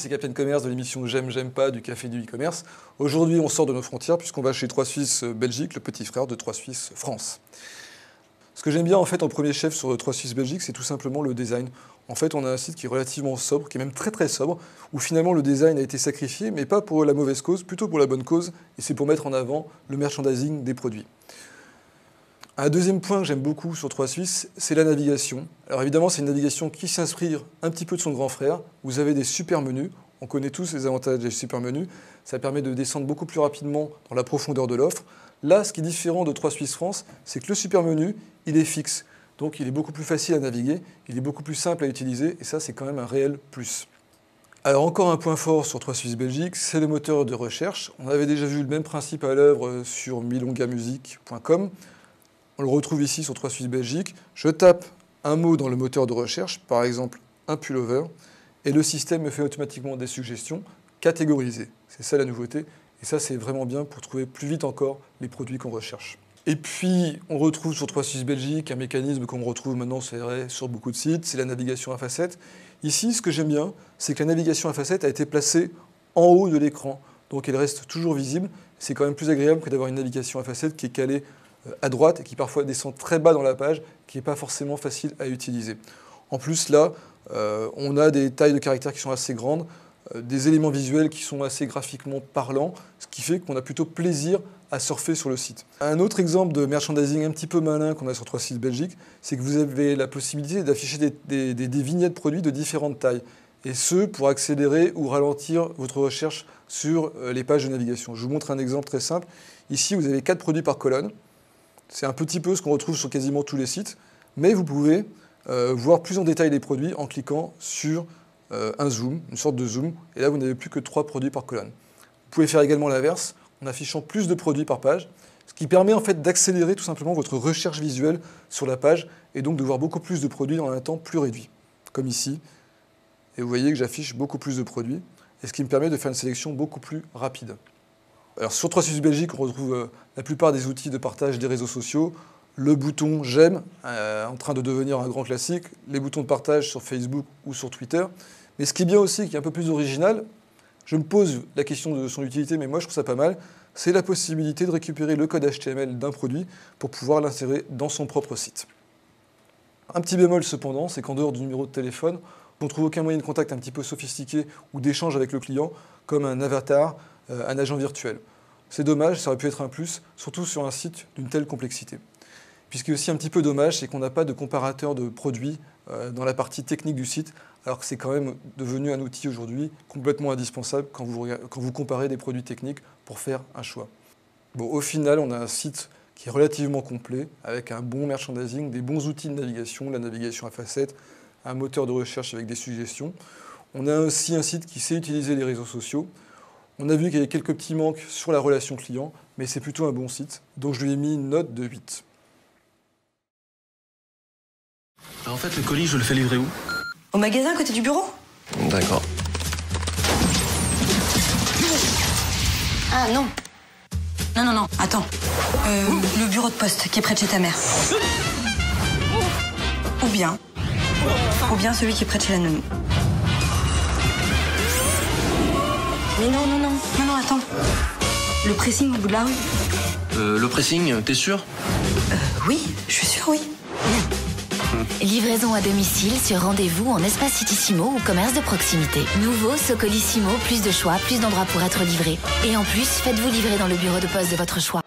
c'est Capitaine Commerce de l'émission J'aime pas du Café du e-commerce. Aujourd'hui, on sort de nos frontières puisqu'on va chez 3 Suisse Belgique, le petit frère de 3 Suisse France. Ce que j'aime bien en fait en premier chef sur 3 Suisse Belgique, c'est tout simplement le design. En fait, on a un site qui est relativement sobre, qui est même très sobre, où finalement le design a été sacrifié, mais pas pour la mauvaise cause, plutôt pour la bonne cause, et c'est pour mettre en avant le merchandising des produits. Un deuxième point que j'aime beaucoup sur 3 Suisse, c'est la navigation. Alors évidemment, c'est une navigation qui s'inspire un petit peu de son grand frère. Vous avez des super menus, on connaît tous les avantages des super menus. Ça permet de descendre beaucoup plus rapidement dans la profondeur de l'offre. Là, ce qui est différent de 3 Suisse France, c'est que le super menu, il est fixe. Donc il est beaucoup plus facile à naviguer, il est beaucoup plus simple à utiliser, et ça, c'est quand même un réel plus. Alors encore un point fort sur 3 Suisse Belgique, c'est le moteur de recherche. On avait déjà vu le même principe à l'œuvre sur milongamusic.com. On le retrouve ici sur 3 Suisse Belgique. Je tape un mot dans le moteur de recherche, par exemple un pullover, et le système me fait automatiquement des suggestions catégorisées. C'est ça la nouveauté, et ça c'est vraiment bien pour trouver plus vite encore les produits qu'on recherche. Et puis on retrouve sur 3 Suisse Belgique un mécanisme qu'on retrouve maintenant c'est vrai, sur beaucoup de sites, c'est la navigation à facettes. Ici, ce que j'aime bien, c'est que la navigation à facettes a été placée en haut de l'écran, donc elle reste toujours visible. C'est quand même plus agréable que d'avoir une navigation à facettes qui est calée à droite et qui parfois descend très bas dans la page, qui n'est pas forcément facile à utiliser. En plus là, on a des tailles de caractères qui sont assez grandes, des éléments visuels qui sont assez graphiquement parlants, ce qui fait qu'on a plutôt plaisir à surfer sur le site. Un autre exemple de merchandising un petit peu malin qu'on a sur 3 Suisse Belgique, c'est que vous avez la possibilité d'afficher des vignettes produits de différentes tailles, et ce pour accélérer ou ralentir votre recherche sur les pages de navigation. Je vous montre un exemple très simple. Ici, vous avez 4 produits par colonne. C'est un petit peu ce qu'on retrouve sur quasiment tous les sites, mais vous pouvez voir plus en détail les produits en cliquant sur un zoom, une sorte de zoom, et là vous n'avez plus que 3 produits par colonne. Vous pouvez faire également l'inverse, en affichant plus de produits par page, ce qui permet en fait d'accélérer tout simplement votre recherche visuelle sur la page, et donc de voir beaucoup plus de produits dans un temps plus réduit, comme ici. Et vous voyez que j'affiche beaucoup plus de produits, et ce qui me permet de faire une sélection beaucoup plus rapide. Alors sur 3 Suisse Belgique, on retrouve la plupart des outils de partage des réseaux sociaux, le bouton j'aime, en train de devenir un grand classique, les boutons de partage sur Facebook ou sur Twitter. Mais ce qui est bien aussi, qui est un peu plus original, je me pose la question de son utilité, mais moi je trouve ça pas mal, c'est la possibilité de récupérer le code HTML d'un produit pour pouvoir l'insérer dans son propre site. Un petit bémol cependant, c'est qu'en dehors du numéro de téléphone, on ne trouve aucun moyen de contact un petit peu sophistiqué ou d'échange avec le client, comme un avatar, un agent virtuel. C'est dommage, ça aurait pu être un plus, surtout sur un site d'une telle complexité. Puis ce qui est aussi un petit peu dommage, c'est qu'on n'a pas de comparateur de produits dans la partie technique du site, alors que c'est quand même devenu un outil aujourd'hui complètement indispensable quand vous comparez des produits techniques pour faire un choix. Bon, au final, on a un site qui est relativement complet, avec un bon merchandising, des bons outils de navigation, la navigation à facettes, un moteur de recherche avec des suggestions. On a aussi un site qui sait utiliser les réseaux sociaux. On a vu qu'il y avait quelques petits manques sur la relation client, mais c'est plutôt un bon site, donc je lui ai mis une note de 8. En fait, le colis, je le fais livrer où? Au magasin à côté du bureau. D'accord. Ah non. Non, attends. Le bureau de poste qui est près de chez ta mère. Ou bien celui qui est près de chez la nounou. Mais non, attends. Le pressing au bout de la rue. Le pressing, t'es sûr? Oui, je suis sûre, oui. Livraison à domicile sur rendez-vous en espace Citissimo ou commerce de proximité. Nouveau Socolissimo, plus de choix, plus d'endroits pour être livré. Et en plus, faites-vous livrer dans le bureau de poste de votre choix.